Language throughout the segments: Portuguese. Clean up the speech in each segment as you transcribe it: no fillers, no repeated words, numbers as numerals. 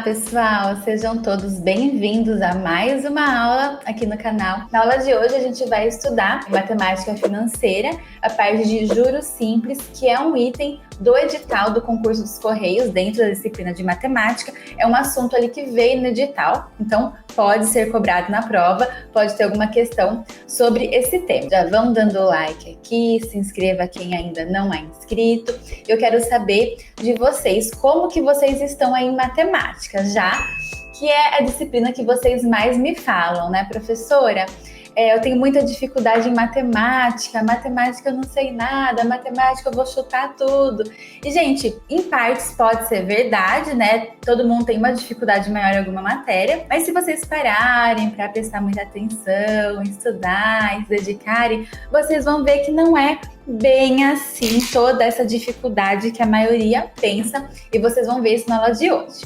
pessoal, sejam todos bem-vindos a mais uma aula aqui no canal. Na aula de hoje a gente vai estudar matemática financeira, a parte de juros simples, que é um item do edital do concurso dos Correios dentro da disciplina de matemática. É um assunto ali que veio no edital, então pode ser cobrado na prova, pode ter alguma questão sobre esse tema. Já vão dando like aqui, se inscreva quem ainda não é inscrito. Eu quero saber de vocês como que vocês estão aí em matemática, já que é a disciplina que vocês mais me falam, né, professora? Eu tenho muita dificuldade em matemática eu não sei nada, matemática eu vou chutar tudo. E, gente, em partes pode ser verdade, né? Todo mundo tem uma dificuldade maior em alguma matéria, mas se vocês pararem para prestar muita atenção, estudar, se dedicarem, vocês vão ver que não é bem assim toda essa dificuldade que a maioria pensa, e vocês vão ver isso na aula de hoje.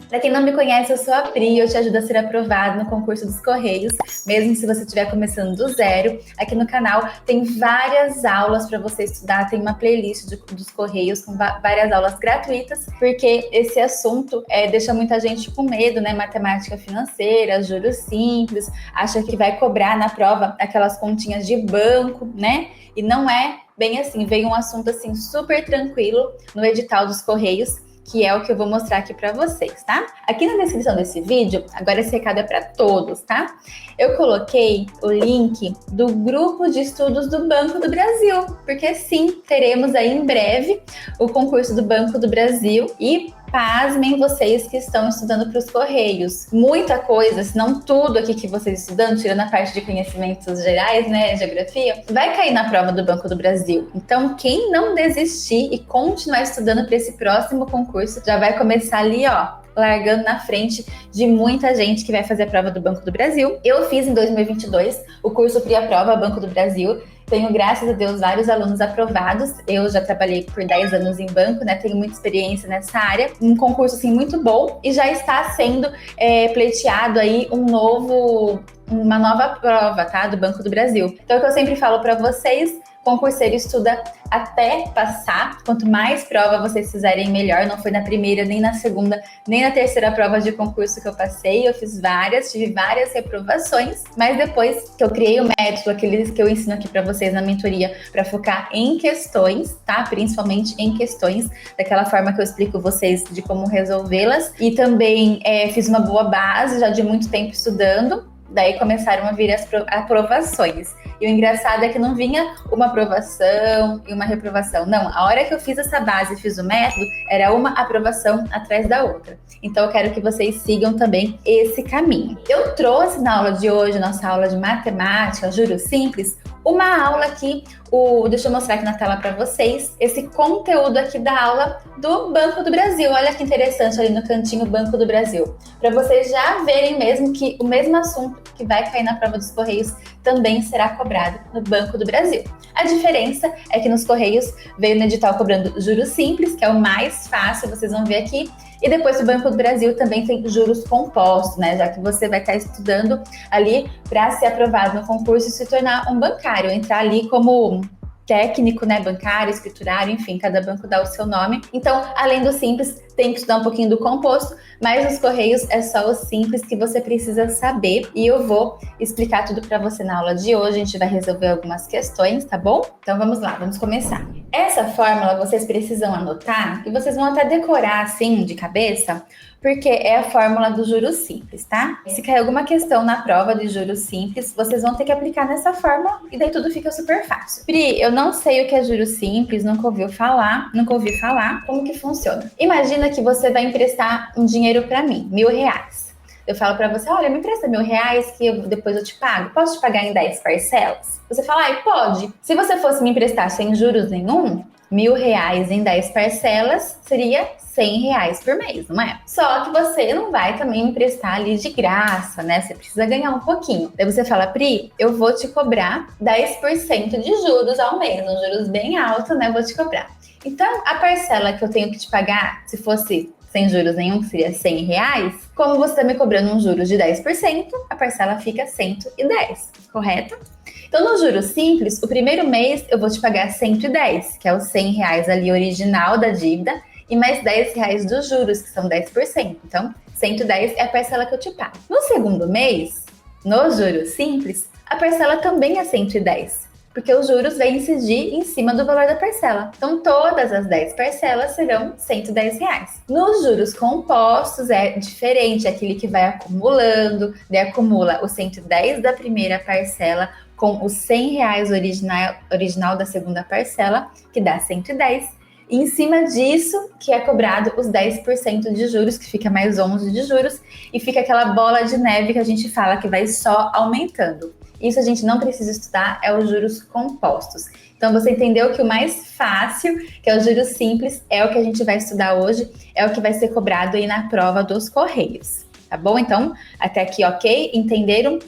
Para quem não me conhece, eu sou a Pri, eu te ajudo a ser aprovado no concurso dos Correios, mesmo se você estiver começando do zero. Aqui no canal tem várias aulas para você estudar, tem uma playlist dos Correios com várias aulas gratuitas, porque esse assunto deixa muita gente com medo, né? Matemática financeira, juros simples, acha que vai cobrar na prova aquelas continhas de banco, né? E não é bem assim, veio um assunto assim super tranquilo no edital dos Correios, que é o que eu vou mostrar aqui para vocês, tá? Aqui na descrição desse vídeo, agora esse recado é para todos, tá? Eu coloquei o link do grupo de estudos do Banco do Brasil, porque sim, teremos aí em breve o concurso do Banco do Brasil e pasmem vocês que estão estudando para os Correios. Muita coisa, se não tudo aqui que vocês estudando, tirando a parte de conhecimentos gerais, né, geografia, vai cair na prova do Banco do Brasil. Então, quem não desistir e continuar estudando para esse próximo concurso, já vai começar ali, ó, largando na frente de muita gente que vai fazer a prova do Banco do Brasil. Eu fiz em 2022 o curso Pré-Prova Banco do Brasil. Tenho, graças a Deus, vários alunos aprovados. Eu já trabalhei por 10 anos em banco, né? Tenho muita experiência nessa área. Um concurso, assim, muito bom. E já está sendo pleiteado aí uma nova prova, tá? Do Banco do Brasil. Então, é o que eu sempre falo para vocês: concurseiro estuda até passar. Quanto mais prova vocês fizerem, melhor. Não foi na primeira, nem na segunda, nem na terceira prova de concurso que eu passei. Eu fiz várias, tive várias reprovações. Mas depois que eu criei o método, aqueles que eu ensino aqui para vocês na mentoria, para focar em questões, tá? Principalmente em questões, daquela forma que eu explico vocês de como resolvê-las. E também fiz uma boa base, já de muito tempo estudando. Daí começaram a vir as aprovações. E o engraçado é que não vinha uma aprovação e uma reprovação. Não, a hora que eu fiz essa base e fiz o método, era uma aprovação atrás da outra. Então eu quero que vocês sigam também esse caminho. Eu trouxe na aula de hoje, nossa aula de matemática, juros simples, uma aula aqui, deixa eu mostrar aqui na tela para vocês, esse conteúdo aqui da aula do Banco do Brasil. Olha que interessante ali no cantinho, Banco do Brasil. Para vocês já verem mesmo que o mesmo assunto que vai cair na prova dos Correios também será cobrado no Banco do Brasil. A diferença é que nos Correios veio no edital cobrando juros simples, que é o mais fácil, vocês vão ver aqui. E depois o Banco do Brasil também tem juros compostos, né? Já que você vai estar estudando ali para ser aprovado no concurso e se tornar um bancário, entrar ali como técnico, né, bancário, escriturário, enfim, cada banco dá o seu nome. Então, além do simples, tem que estudar um pouquinho do composto, mas nos Correios é só o simples que você precisa saber, e eu vou explicar tudo para você na aula de hoje. A gente vai resolver algumas questões, tá bom? Então vamos lá, vamos começar. Essa fórmula vocês precisam anotar e vocês vão até decorar assim de cabeça, porque é a fórmula do juros simples, tá? Se cair alguma questão na prova de juros simples, vocês vão ter que aplicar nessa fórmula e daí tudo fica super fácil. Pri, eu não sei o que é juros simples, nunca ouvi falar, como que funciona. Imagina que você vai emprestar um dinheiro para mim, R$ 1.000. Eu falo para você, olha, me empresta R$ 1.000 que depois eu te pago. Posso te pagar em 10 parcelas? Você fala, pode. Se você fosse me emprestar sem juros nenhum, R$ 1.000 em 10 parcelas seria R$ 100 por mês, não é? Só que você não vai também emprestar ali de graça, né? Você precisa ganhar um pouquinho. Daí você fala, Pri, eu vou te cobrar 10% de juros ao mês, um juros bem alto, né? Eu vou te cobrar. Então, a parcela que eu tenho que te pagar, se fosse sem juros nenhum, que seria R$ 100, como você está me cobrando um juros de 10%, a parcela fica 110, correto? Então, no juros simples, o primeiro mês eu vou te pagar 110, que é os R$ 100 ali original da dívida, e mais R$ 10 dos juros, que são 10%. Então, 110 é a parcela que eu te pago. No segundo mês, no juros simples, a parcela também é 110, porque os juros vão incidir em cima do valor da parcela. Então, todas as 10 parcelas serão R$ 110. Nos juros compostos é diferente, é aquele que vai acumulando, daí acumula os 110 da primeira parcela com os R$ 100 original da segunda parcela, que dá 110. E em cima disso, que é cobrado os 10% de juros, que fica mais 11 de juros, e fica aquela bola de neve que a gente fala que vai só aumentando. Isso a gente não precisa estudar, é os juros compostos. Então, você entendeu que o mais fácil, que é o juros simples, é o que a gente vai estudar hoje, é o que vai ser cobrado aí na prova dos Correios. Tá bom? Então, até aqui, ok? Entenderam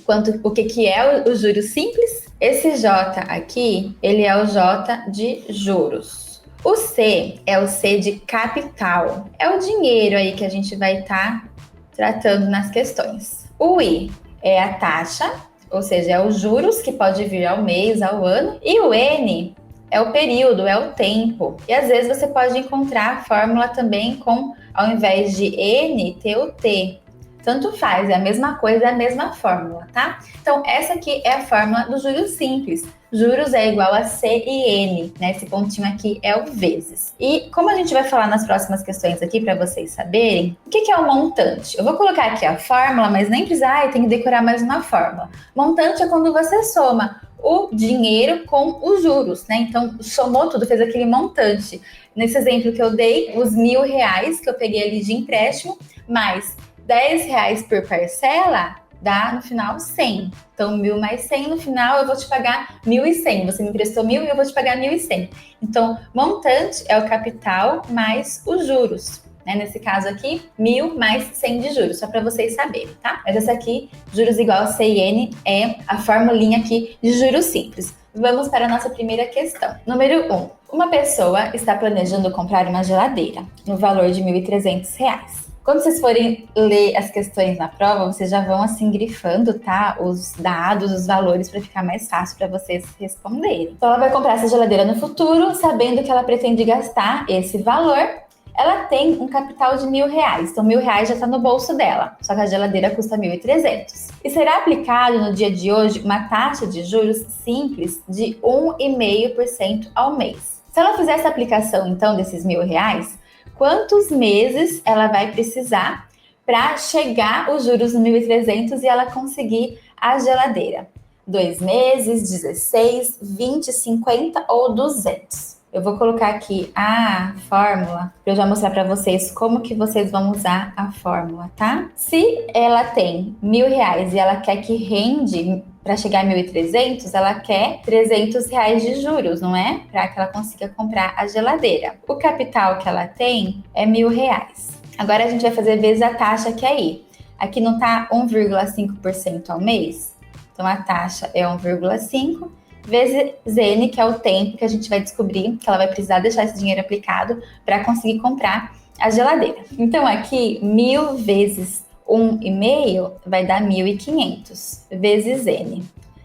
o que é o juros simples? Esse J aqui, ele é o J de juros. O C é o C de capital. É o dinheiro aí que a gente vai estar tratando nas questões. O I é a taxa, ou seja, é os juros que pode vir ao mês, ao ano. E o N é o período, é o tempo. E às vezes você pode encontrar a fórmula também com, ao invés de N, ter o T. Tanto faz, é a mesma coisa, é a mesma fórmula, tá? Então, essa aqui é a fórmula do juros simples. Juros é igual a C e N, né? Esse pontinho aqui é o vezes. E como a gente vai falar nas próximas questões aqui para vocês saberem, o que é o montante? Eu vou colocar aqui a fórmula, mas nem precisa, tem que decorar mais uma fórmula. Montante é quando você soma o dinheiro com os juros, né? Então, somou tudo, fez aquele montante. Nesse exemplo que eu dei, os R$ 1.000 que eu peguei ali de empréstimo, mais R$ 10 por parcela, dá no final 100. Então, 1.000 mais 100, no final eu vou te pagar 1.100. Você me emprestou 1.000 e eu vou te pagar 1.100. Então, montante é o capital mais os juros. Né? Nesse caso aqui, 1.000 mais 100 de juros, só para vocês saberem, tá? Mas essa aqui, juros igual a C e N, é a formulinha aqui de juros simples. Vamos para a nossa primeira questão. Número 1. Uma pessoa está planejando comprar uma geladeira no valor de R$ 1.300. Quando vocês forem ler as questões na prova, vocês já vão assim grifando, tá? Os dados, os valores, para ficar mais fácil para vocês responderem. Então, ela vai comprar essa geladeira no futuro, sabendo que ela pretende gastar esse valor. Ela tem um capital de R$ 1.000, então R$ 1.000 já está no bolso dela, só que a geladeira custa 1.300. E será aplicado no dia de hoje uma taxa de juros simples de 1,5% ao mês. Se ela fizer essa aplicação, então, desses R$ 1.000, quantos meses ela vai precisar para chegar os juros no 1.300 e ela conseguir a geladeira? 2 meses, 16, 20, 50 ou 200? Eu vou colocar aqui a fórmula para eu já mostrar para vocês como que vocês vão usar a fórmula, tá? Se ela tem R$ 1.000 e ela quer que rende para chegar a 1.300, ela quer R$ 300 de juros, não é? Para que ela consiga comprar a geladeira. O capital que ela tem é R$ 1.000. Agora a gente vai fazer vezes a taxa que é I. Aqui não tá 1,5% ao mês? Então a taxa é 1,5 vezes N, que é o tempo que a gente vai descobrir que ela vai precisar deixar esse dinheiro aplicado para conseguir comprar a geladeira. Então aqui, 1.000 vezes 1,5 vai dar 1.500 vezes N.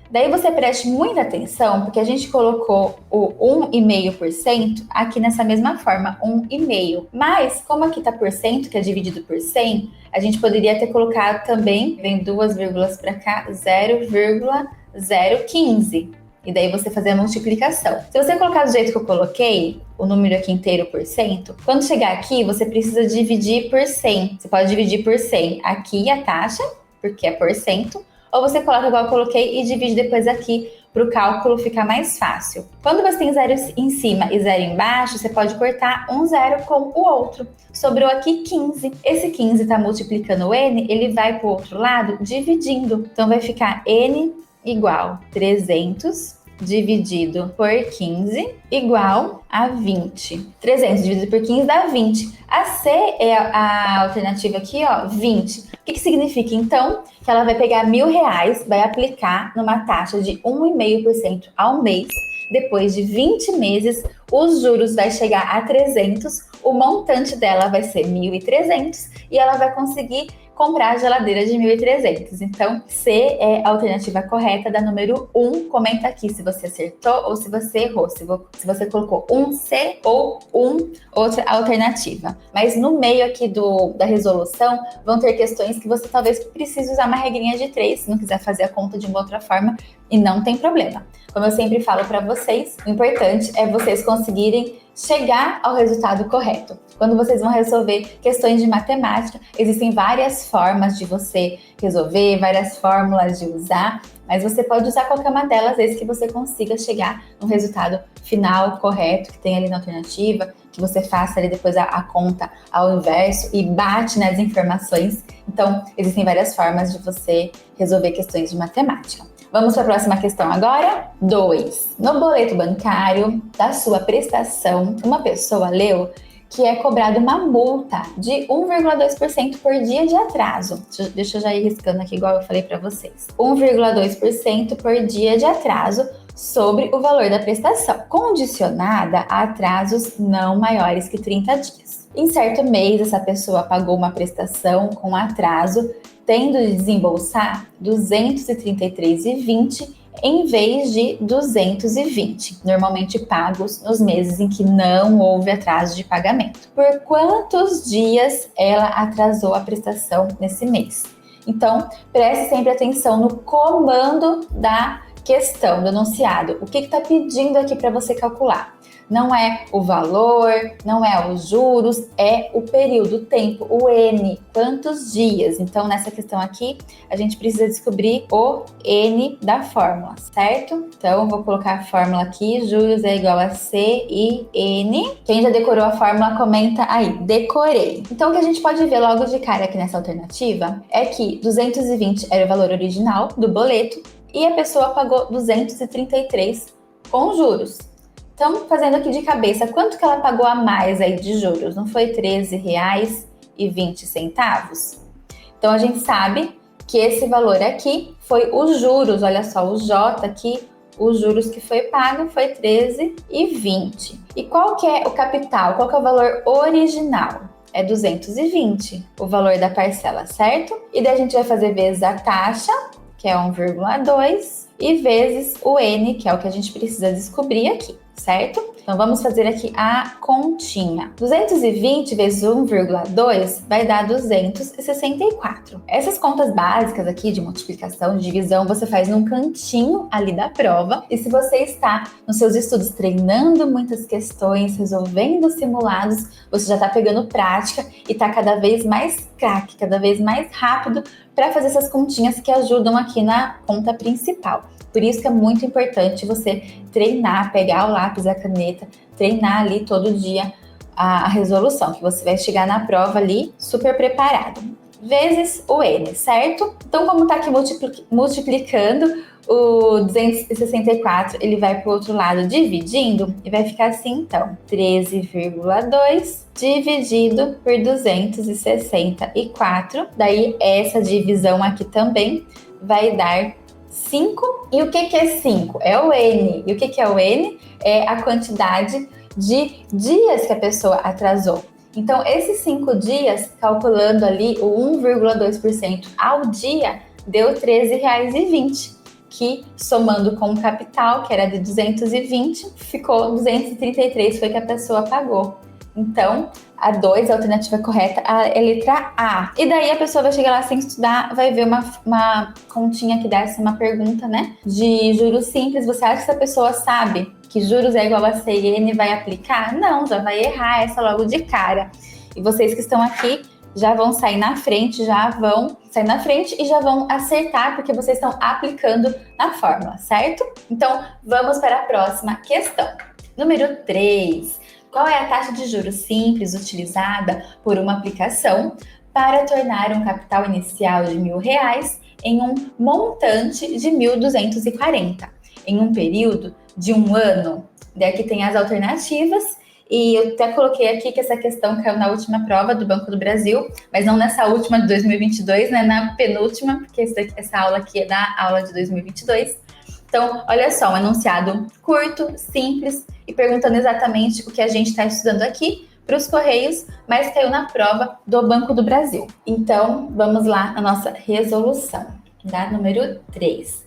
Daí você preste muita atenção, porque a gente colocou o 1,5% aqui nessa mesma forma, 1,5. Mas, como aqui está por cento, que é dividido por 100, a gente poderia ter colocado também, vem 2 vírgulas para cá, 0,015. E daí você fazer a multiplicação. Se você colocar do jeito que eu coloquei, o número aqui inteiro por cento, quando chegar aqui, você precisa dividir por 100. Você pode dividir por 100 aqui a taxa, porque é por cento, ou você coloca igual eu coloquei e divide depois aqui para o cálculo ficar mais fácil. Quando você tem zero em cima e zero embaixo, você pode cortar um zero com o outro. Sobrou aqui 15. Esse 15 está multiplicando o N, ele vai para o outro lado dividindo. Então vai ficar N igual 300 dividido por 15 igual a 20. 300 dividido por 15 dá 20. A C é a alternativa aqui, ó, 20. O que significa, então, que ela vai pegar R$ 1.000, vai aplicar numa taxa de 1,5% ao mês. Depois de 20 meses, os juros vai chegar a 300, o montante dela vai ser 1.300 e ela vai conseguir comprar a geladeira de 1.300. Então, C é a alternativa correta da número 1. Comenta aqui se você acertou ou se você errou. Se você colocou um C ou outra alternativa. Mas no meio aqui da resolução, vão ter questões que você talvez precise usar uma regrinha de 3, se não quiser fazer a conta de uma outra forma, e não tem problema. Como eu sempre falo para vocês, o importante é vocês conseguirem chegar ao resultado correto. Quando vocês vão resolver questões de matemática, existem várias formas de você resolver, várias fórmulas de usar, mas você pode usar qualquer uma delas, desde que você consiga chegar no resultado final correto, que tem ali na alternativa, que você faça ali depois a conta ao inverso e bate nas informações. Então, existem várias formas de você resolver questões de matemática. Vamos para a próxima questão agora? 2. No boleto bancário da sua prestação, uma pessoa leu que é cobrada uma multa de 1,2% por dia de atraso. Deixa eu já ir riscando aqui, igual eu falei para vocês. 1,2% por dia de atraso sobre o valor da prestação, condicionada a atrasos não maiores que 30 dias. Em certo mês, essa pessoa pagou uma prestação com atraso, tendo de desembolsar R$ 233,20 em vez de 220, normalmente pagos nos meses em que não houve atraso de pagamento. Por quantos dias ela atrasou a prestação nesse mês? Então, preste sempre atenção no comando da questão, do enunciado. O que está pedindo aqui para você calcular? Não é o valor, não é os juros, é o período, o tempo, o N, quantos dias. Então, nessa questão aqui, a gente precisa descobrir o N da fórmula, certo? Então, vou colocar a fórmula aqui, juros é igual a C e N. Quem já decorou a fórmula, comenta aí, decorei. Então, o que a gente pode ver logo de cara aqui nessa alternativa é que 220 era o valor original do boleto e a pessoa pagou 233 com juros. Então, fazendo aqui de cabeça, quanto que ela pagou a mais aí de juros? Não foi R$ 13,20? Então, a gente sabe que esse valor aqui foi os juros. Olha só, o J aqui, os juros que foi pago foi R$ 13,20. E qual que é o capital? Qual que é o valor original? É 220, o valor da parcela, certo? E daí a gente vai fazer vezes a taxa, que é 1,2, e vezes o N, que é o que a gente precisa descobrir aqui, certo? Então, vamos fazer aqui a continha. 220 vezes 1,2 vai dar 264. Essas contas básicas aqui de multiplicação, de divisão, você faz num cantinho ali da prova. E se você está nos seus estudos treinando muitas questões, resolvendo simulados, você já está pegando prática e está cada vez mais craque, cada vez mais rápido para fazer essas continhas que ajudam aqui na conta principal. Por isso que é muito importante você treinar, pegar o lápis e a caneta, treinar ali todo dia a resolução, que você vai chegar na prova ali super preparado. Vezes o N, certo? Então, como está aqui multiplicando, o 264 ele vai para o outro lado dividindo e vai ficar assim, então, 13,2 dividido por 264. Daí, essa divisão aqui também vai dar 5. E o que é 5? É o N. E o que é o N? É a quantidade de dias que a pessoa atrasou. Então, esses 5 dias, calculando ali o 1,2% ao dia, deu R$ 13,20, que somando com o capital, que era de 220, ficou 233, foi que a pessoa pagou. Então, a 2, a alternativa correta, é a letra A. E daí a pessoa vai chegar lá sem estudar, vai ver uma continha que dá uma pergunta, né? De juros simples. Você acha que essa pessoa sabe que juros é igual a C e N vai aplicar? Não, já vai errar essa logo de cara. E vocês que estão aqui já vão sair na frente, e já vão acertar, porque vocês estão aplicando na fórmula, certo? Então, vamos para a próxima questão. Número 3. Qual é a taxa de juros simples utilizada por uma aplicação para tornar um capital inicial de R$ 1.000 em um montante de 1.240 em um período de um ano? Daí aqui tem as alternativas e eu até coloquei aqui que essa questão caiu na última prova do Banco do Brasil, mas não nessa última de 2022, né? Na penúltima, porque essa aula aqui é da aula de 2022. Então, olha só, um enunciado curto, simples e perguntando exatamente o que a gente está estudando aqui. para os Correios, mas caiu na prova do Banco do Brasil. Então, vamos lá na nossa resolução, tá? Número 3.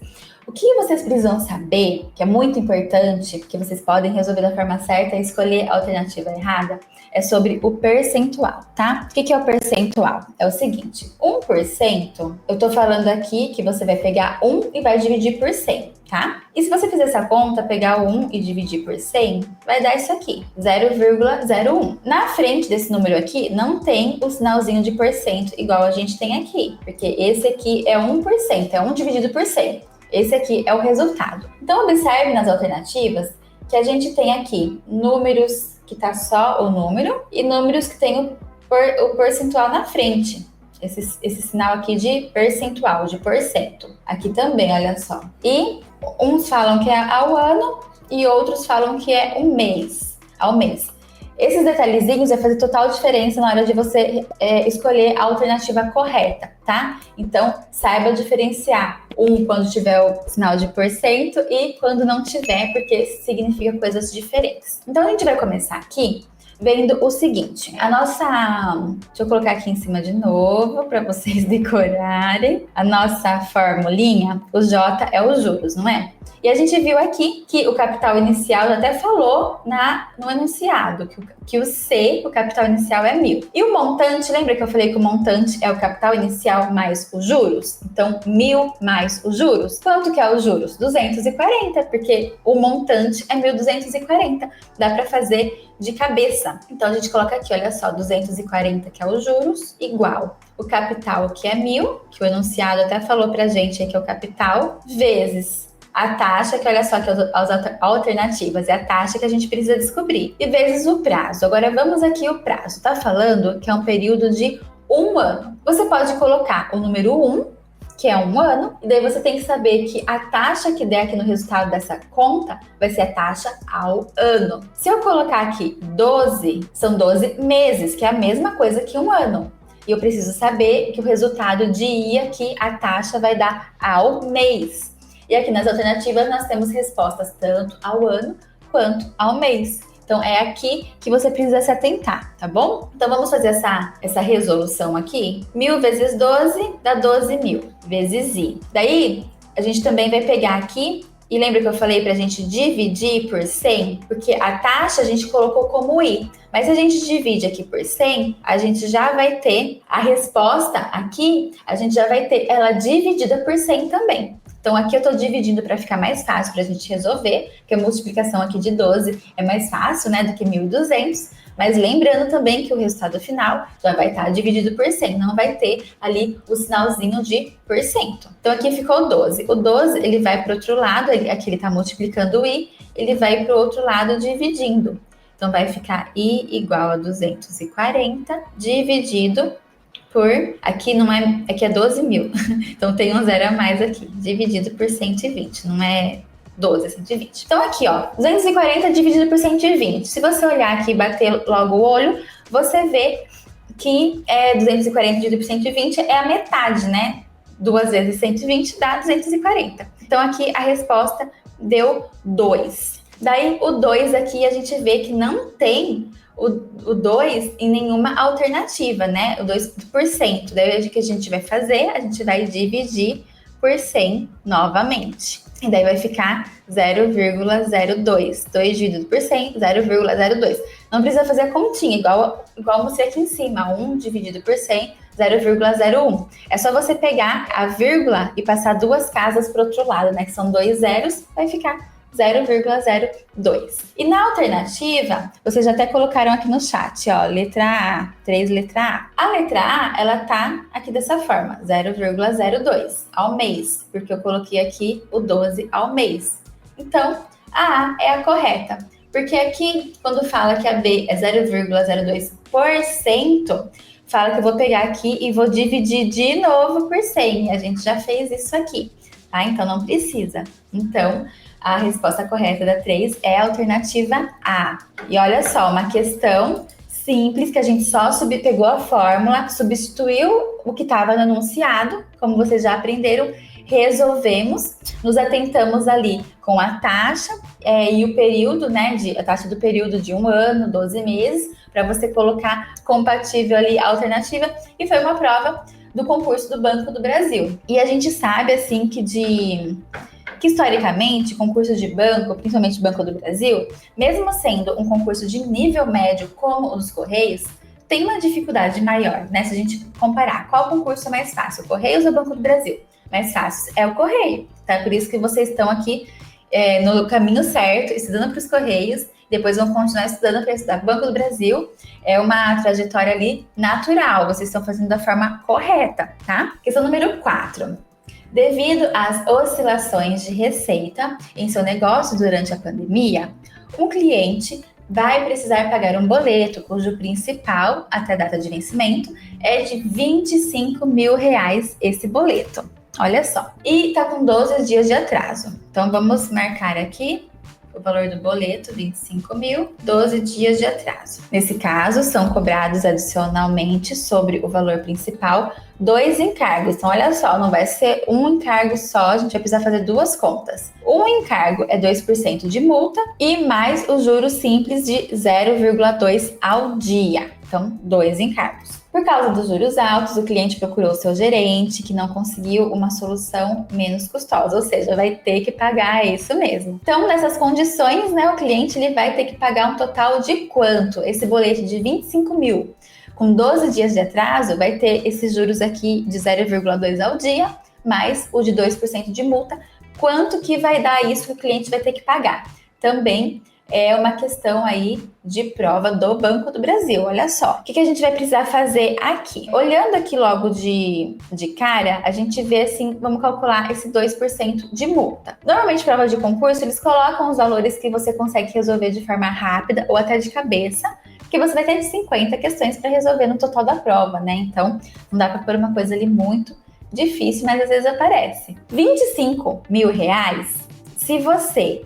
O que vocês precisam saber, que é muito importante, porque vocês podem resolver da forma certa e escolher a alternativa errada, é sobre o percentual, tá? O que é o percentual? É o seguinte, 1%, eu tô falando aqui que você vai pegar 1 e vai dividir por 100, tá? E se você fizer essa conta, pegar o 1 e dividir por 100, vai dar isso aqui, 0,01. Na frente desse número aqui, não tem o sinalzinho de porcento igual a gente tem aqui, porque esse aqui é 1%, é 1 dividido por 100. Esse aqui é o resultado. Então, observe nas alternativas que a gente tem aqui números que tá só o número e números que tem o percentual na frente. Esse sinal aqui de percentual, de porcento. Aqui também, olha só. E uns falam que é ao ano e outros falam que é um mês, ao mês. Esses detalhezinhos vai fazer total diferença na hora de você escolher a alternativa correta, tá? Então, saiba diferenciar quando tiver o sinal de porcento e quando não tiver, porque significa coisas diferentes. Então, a gente vai começar aqui vendo o seguinte, deixa eu colocar aqui em cima de novo para vocês decorarem. A nossa formulinha, o J é os juros, não é? E a gente viu aqui que o capital inicial até falou no enunciado, que o C, o capital inicial é 1.000. E o montante, lembra que eu falei que o montante é o capital inicial mais os juros? Então, 1.000 mais os juros. Quanto que é os juros? 240, porque o montante é 1.240. Dá para fazer de cabeça. Então, a gente coloca aqui, olha só, 240, que é os juros, igual o capital, que é 1.000, que o enunciado até falou pra gente aí que é o capital, vezes a taxa, que olha só que as alternativas, é a taxa que a gente precisa descobrir, e vezes o prazo. Agora vamos aqui o prazo, tá falando que é um período de 1 ano. Você pode colocar o número 1, que é 1 ano, e daí você tem que saber que a taxa que der aqui no resultado dessa conta vai ser a taxa ao ano. Se eu colocar aqui 12, são 12 meses, que é a mesma coisa que 1 ano. E eu preciso saber que o resultado de I aqui, a taxa vai dar ao mês. E aqui nas alternativas nós temos respostas tanto ao ano quanto ao mês. Então é aqui que você precisa se atentar, tá bom? Então vamos fazer essa resolução aqui. 1.000 vezes 12 dá 12.000 vezes I. Daí a gente também vai pegar aqui, e lembra que eu falei pra gente dividir por 100? Porque a taxa a gente colocou como I. Mas se a gente divide aqui por 100, a gente já vai ter a resposta aqui, a gente já vai ter ela dividida por 100 também. Então, aqui eu estou dividindo para ficar mais fácil para a gente resolver, porque a multiplicação aqui de 12 é mais fácil, né, do que 1.200. Mas lembrando também que o resultado final já vai estar dividido por 100, não vai ter ali o sinalzinho de porcento. Então, aqui ficou 12. O 12, ele vai para o outro lado, aqui ele está multiplicando o I, ele vai para o outro lado dividindo. Então, vai ficar I igual a 240 dividido por, aqui não é, aqui é 12.000, então tem um zero a mais aqui, dividido por 120, não é 12, é 120. Então aqui, ó, 240 dividido por 120, se você olhar aqui e bater logo o olho, você vê que 240 dividido por 120 é a metade, né? 2 vezes 120 dá 240. Então aqui a resposta deu 2. Daí o 2 aqui a gente vê que não tem o 2 em nenhuma alternativa, né? O 2%. Daí o que a gente vai fazer? A gente vai dividir por 100 novamente. E daí vai ficar 0,02. 2 dividido por 100, 0,02. Não precisa fazer a continha, igual você aqui em cima. 1 dividido por 100, 0,01. É só você pegar a vírgula e passar 2 casas para o outro lado, né? Que são 2 zeros, vai ficar 0,02. E na alternativa, vocês já até colocaram aqui no chat, ó, letra A, 3 letra A. A letra A, ela tá aqui dessa forma, 0,02 ao mês, porque eu coloquei aqui o 12 ao mês. Então, a A é a correta, porque aqui, quando fala que a B é 0,02%, fala que eu vou pegar aqui e vou dividir de novo por 100. A gente já fez isso aqui, tá? Então, não precisa. Então, a resposta correta da 3 é a alternativa A. E olha só, uma questão simples que a gente só pegou a fórmula, substituiu o que estava no enunciado, como vocês já aprenderam, resolvemos, nos atentamos ali com a taxa e o período, né, a taxa do período de 1 ano, 12 meses, para você colocar compatível ali a alternativa, e foi uma prova do concurso do Banco do Brasil. E a gente sabe, assim, que historicamente, concurso de banco, principalmente Banco do Brasil, mesmo sendo um concurso de nível médio como os Correios, tem uma dificuldade maior, né? Se a gente comparar qual concurso é mais fácil, Correios ou Banco do Brasil? Mais fácil é o Correio, tá? Por isso que vocês estão aqui no caminho certo, estudando para os Correios, depois vão continuar estudando para estudar Banco do Brasil. É uma trajetória ali natural, vocês estão fazendo da forma correta, tá? Questão número 4. Devido às oscilações de receita em seu negócio durante a pandemia, um cliente vai precisar pagar um boleto cujo principal, até a data de vencimento, é de R$25 mil esse boleto. Olha só. E tá com 12 dias de atraso. Então vamos marcar aqui o valor do boleto, 25 mil, 12 dias de atraso. Nesse caso, são cobrados adicionalmente sobre o valor principal 2 encargos. Então, olha só, não vai ser um encargo só, a gente vai precisar fazer 2 contas. Um encargo é 2% de multa e mais os juros simples de 0,2 ao dia. Então, 2 encargos. Por causa dos juros altos, o cliente procurou seu gerente, que não conseguiu uma solução menos custosa, ou seja, vai ter que pagar isso mesmo. Então, nessas condições, né, o cliente ele vai ter que pagar um total de quanto? Esse boleto de 25 mil. Com 12 dias de atraso, vai ter esses juros aqui de 0,2 ao dia, mais o de 2% de multa. Quanto que vai dar isso que o cliente vai ter que pagar? Também é uma questão aí de prova do Banco do Brasil, olha só. O que a gente vai precisar fazer aqui? Olhando aqui logo de cara, a gente vê assim, vamos calcular esse 2% de multa. Normalmente, prova de concurso, eles colocam os valores que você consegue resolver de forma rápida ou até de cabeça, porque você vai ter 50 questões para resolver no total da prova, né? Então, não dá para pôr uma coisa ali muito difícil, mas às vezes aparece. R$25 mil, se você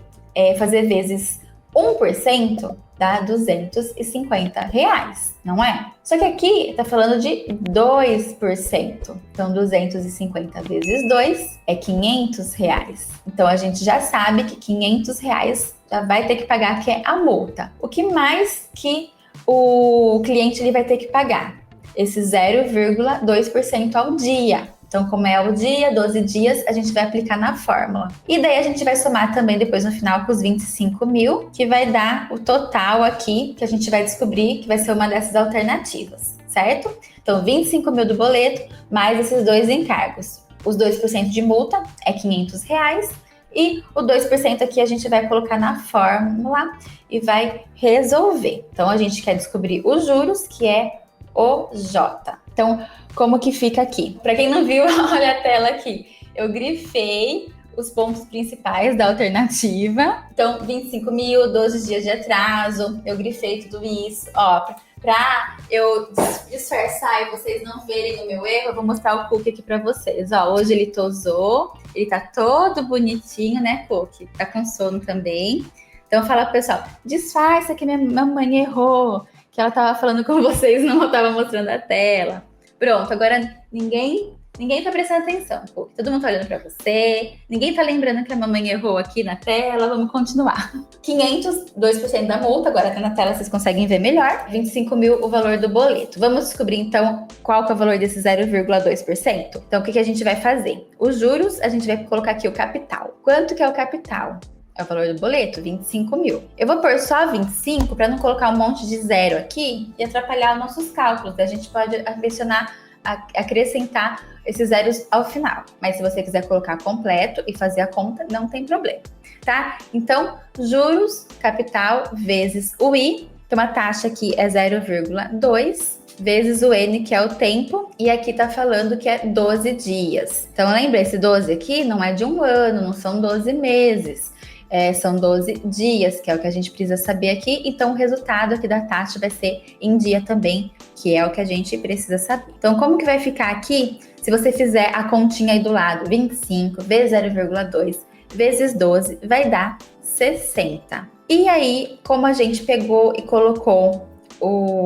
fazer vezes 1%, dá R$250, não é? Só que aqui tá falando de 2%. Então, 250 vezes 2 é R$500. Então, a gente já sabe que R$500 já vai ter que pagar, que é a multa. O que mais que o cliente ele vai ter que pagar? Esse 0,2% ao dia. Então, como é o dia, 12 dias, a gente vai aplicar na fórmula. E daí a gente vai somar também depois no final com os 25 mil, que vai dar o total aqui, que a gente vai descobrir que vai ser uma dessas alternativas, certo? Então, 25 mil do boleto, mais esses 2 encargos. Os 2% de multa é R$500, e o 2% aqui a gente vai colocar na fórmula e vai resolver. Então, a gente quer descobrir os juros, que é o J. Então, como que fica aqui? Para quem não viu, olha a tela aqui. Eu grifei os pontos principais da alternativa. Então, 25 mil, 12 dias de atraso, eu grifei tudo isso. Ó, para eu disfarçar e vocês não verem o meu erro, eu vou mostrar o cookie aqui para vocês. Ó, hoje ele tosou, ele tá todo bonitinho, né, cookie? Tá com sono também. Então, fala pro pessoal, disfarça que minha mamãe errou, que ela tava falando com vocês, não tava mostrando a tela. Pronto, agora ninguém tá prestando atenção, pô. Todo mundo tá olhando pra você, ninguém tá lembrando que a mamãe errou aqui na tela, vamos continuar. 500, 2% da multa, agora tá na tela, vocês conseguem ver melhor. 25 mil o valor do boleto. Vamos descobrir, então, qual que é o valor desse 0,2%? Então, o que a gente vai fazer? Os juros, a gente vai colocar aqui o capital. Quanto que é o capital? É o valor do boleto, 25 mil. Eu vou pôr só 25 para não colocar um monte de zero aqui e atrapalhar os nossos cálculos. A gente pode acrescentar esses zeros ao final. Mas se você quiser colocar completo e fazer a conta, não tem problema, tá? Então, juros, capital, vezes o I. Então, a taxa aqui é 0,2 vezes o N, que é o tempo, e aqui tá falando que é 12 dias. Então, lembra, esse 12 aqui não é de 1 ano, não são 12 meses. São 12 dias, que é o que a gente precisa saber aqui. Então, o resultado aqui da taxa vai ser em dia também, que é o que a gente precisa saber. Então, como que vai ficar aqui? Se você fizer a continha aí do lado, 25 vezes 0,2 vezes 12, vai dar 60. E aí, como a gente pegou e colocou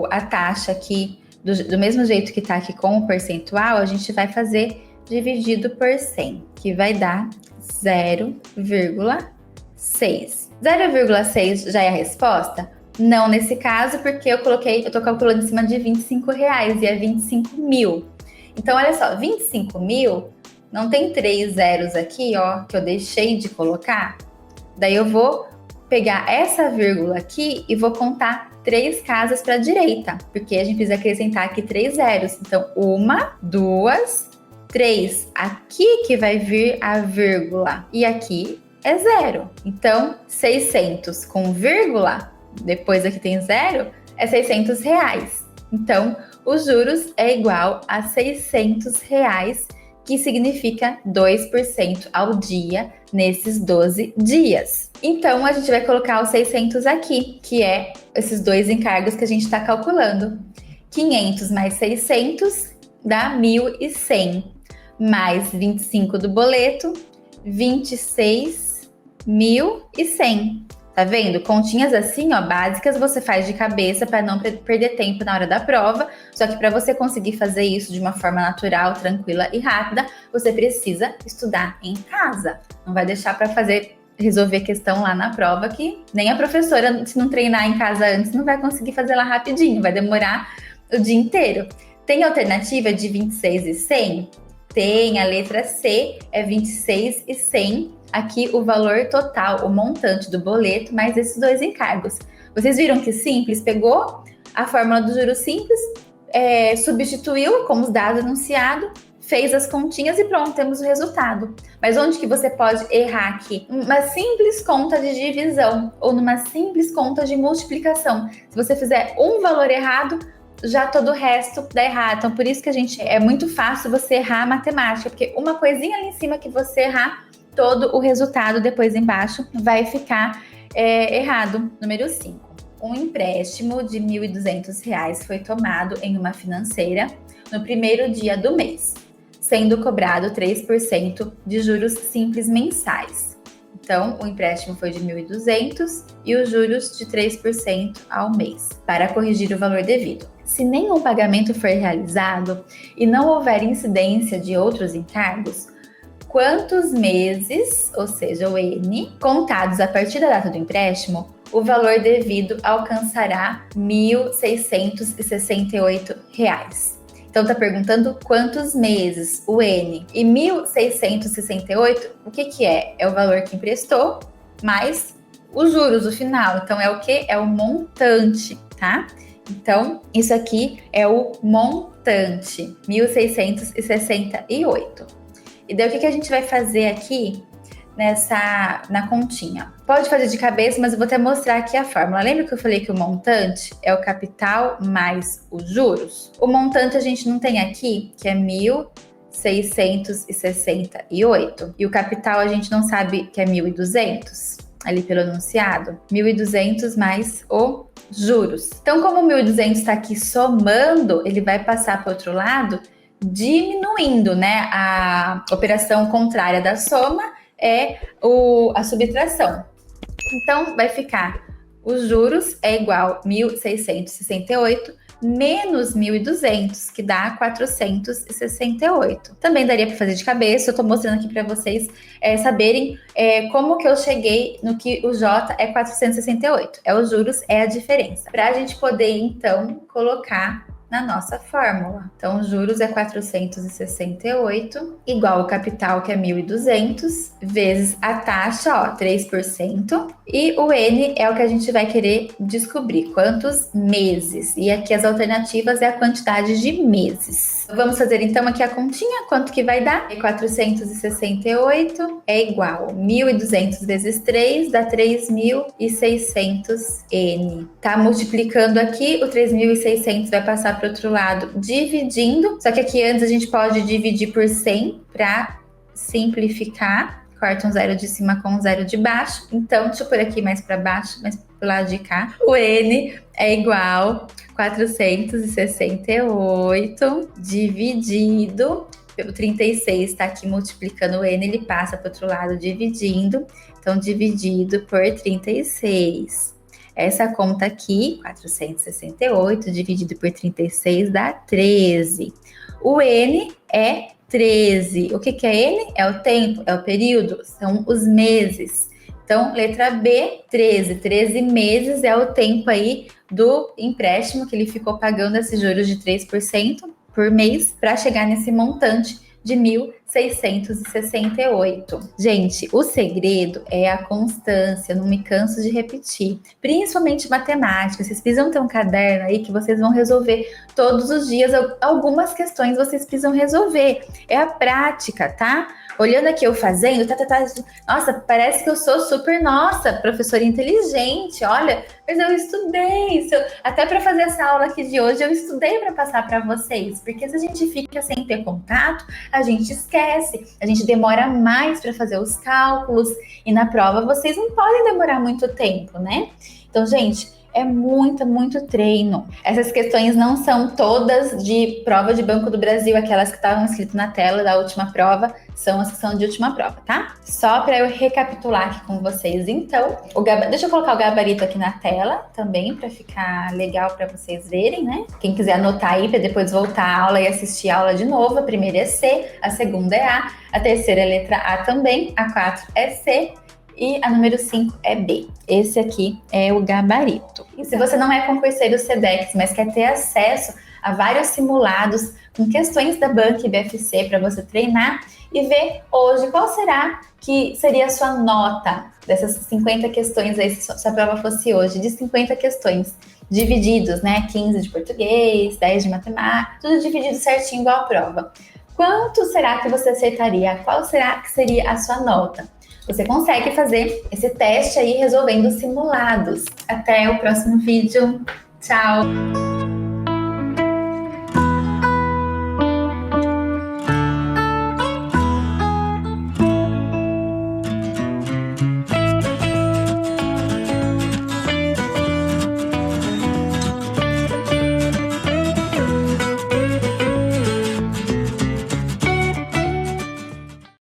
a taxa aqui, do mesmo jeito que tá aqui com o percentual, a gente vai fazer dividido por 100, que vai dar 0,6. 0,6 já é a resposta? Não nesse caso, porque eu tô calculando em cima de R$25 e é 25 mil. Então, olha só, 25 mil, não tem 3 zeros aqui, ó, que eu deixei de colocar? Daí eu vou pegar essa vírgula aqui e vou contar 3 casas para a direita, porque a gente precisa acrescentar aqui 3 zeros. Então, 1, 2, 3. Aqui que vai vir a vírgula e aqui é 0. Então, 600 com vírgula, depois aqui tem 0, é R$600. Então, os juros é igual a R$600, que significa 2% ao dia nesses 12 dias. Então, a gente vai colocar os 600 aqui, que é esses 2 encargos que a gente está calculando. 500 mais 600 dá 1.100, mais 25 do boleto, 26.100. Tá vendo? Continhas assim, ó, básicas, você faz de cabeça para não perder tempo na hora da prova. Só que para você conseguir fazer isso de uma forma natural, tranquila e rápida, você precisa estudar em casa. Não vai deixar para resolver questão lá na prova, que nem a professora, se não treinar em casa antes, não vai conseguir fazer lá rapidinho, vai demorar o dia inteiro. Tem alternativa de 26 e 100? Tem, a letra C é 26 e 100. Aqui o valor total, o montante do boleto, mais esses 2 encargos. Vocês viram que simples? Pegou a fórmula do juros simples, substituiu com os dados enunciados, fez as continhas e pronto, temos o resultado. Mas onde que você pode errar aqui? Uma simples conta de divisão ou numa simples conta de multiplicação. Se você fizer um valor errado, já todo o resto dá errado. Então, por isso que é muito fácil você errar a matemática, porque uma coisinha ali em cima que você errar, todo o resultado depois embaixo vai ficar errado. Número 5. Um empréstimo de R$1.200 foi tomado em uma financeira no primeiro dia do mês, sendo cobrado 3% de juros simples mensais. Então, o empréstimo foi de 1.200 e os juros de 3% ao mês, para corrigir o valor devido. Se nenhum pagamento for realizado e não houver incidência de outros encargos, quantos meses, ou seja, o N, contados a partir da data do empréstimo, o valor devido alcançará R$1.668. Então, está perguntando quantos meses, o N. E 1.668, o que é? É o valor que emprestou, mais os juros, o final. Então, é o que? É o montante, tá? Então, isso aqui é o montante, 1.668. E daí, o que a gente vai fazer aqui na continha? Pode fazer de cabeça, mas eu vou até mostrar aqui a fórmula. Lembra que eu falei que o montante é o capital mais os juros? O montante a gente não tem aqui, que é 1.668. E o capital a gente não sabe que é 1.200, ali pelo enunciado. 1.200 mais o juros. Então, como o 1.200 está aqui somando, ele vai passar para o outro lado, diminuindo, né? A operação contrária da soma é a subtração. Então, vai ficar os juros é igual a 1.668 menos 1.200, que dá 468. Também daria para fazer de cabeça, eu estou mostrando aqui para vocês saberem como que eu cheguei no que o J é 468. Os juros, é a diferença. Para a gente poder, então, colocar na nossa fórmula. Então, os juros é 468, igual o capital, que é 1.200, vezes a taxa, ó, 3%, e o N é o que a gente vai querer descobrir, quantos meses. E aqui as alternativas é a quantidade de meses. Vamos fazer, então, aqui a continha, quanto que vai dar? 468 é igual a 1.200 vezes 3, dá 3.600 N. Tá multiplicando aqui, o 3.600 vai passar para o outro lado, dividindo. Só que aqui antes a gente pode dividir por 100 para simplificar. Corta um zero de cima com um zero de baixo. Então, deixa eu pôr aqui mais para baixo, mais pro lado de cá. O N é igual a 468 dividido pelo 36, tá aqui multiplicando o N, ele passa para o outro lado dividindo. Então, dividido por 36. Essa conta aqui, 468 dividido por 36 dá 13. O N é 13. O que que é N? É o tempo, é o período, são os meses. Então, letra B, 13. 13 meses é o tempo aí do empréstimo que ele ficou pagando esses juros de 3% por mês para chegar nesse montante de 1.668. Gente, o segredo é a constância, não me canso de repetir. Principalmente matemática, vocês precisam ter um caderno aí que vocês vão resolver todos os dias. Algumas questões vocês precisam resolver. É a prática, tá? Olhando aqui eu fazendo, nossa, parece que eu sou super, nossa, professora inteligente, olha, mas eu estudei, até para fazer essa aula aqui de hoje, eu estudei para passar para vocês, porque se a gente fica sem ter contato, a gente esquece, a gente demora mais para fazer os cálculos, e na prova vocês não podem demorar muito tempo, né? Então, gente, é muito treino. Essas questões não são todas de prova de Banco do Brasil, aquelas que estavam escritas na tela da última prova, são as que são de última prova, tá? Só para eu recapitular aqui com vocês, então, deixa eu colocar o gabarito aqui na tela também, para ficar legal para vocês verem, né? Quem quiser anotar aí para depois voltar à aula e assistir a aula de novo, a primeira é C, a segunda é A terceira é letra A também, a 4 é C, e a número 5 é B. Esse aqui é o gabarito. E se você não é concurseiro SEDEX, mas quer ter acesso a vários simulados com questões da Banca e BFC para você treinar e ver hoje qual será que seria a sua nota dessas 50 questões aí, se a prova fosse hoje, de 50 questões divididos, né? 15 de português, 10 de matemática, tudo dividido certinho igual a prova. Quanto será que você acertaria? Qual será que seria a sua nota? Você consegue fazer esse teste aí resolvendo simulados. Até o próximo vídeo. Tchau!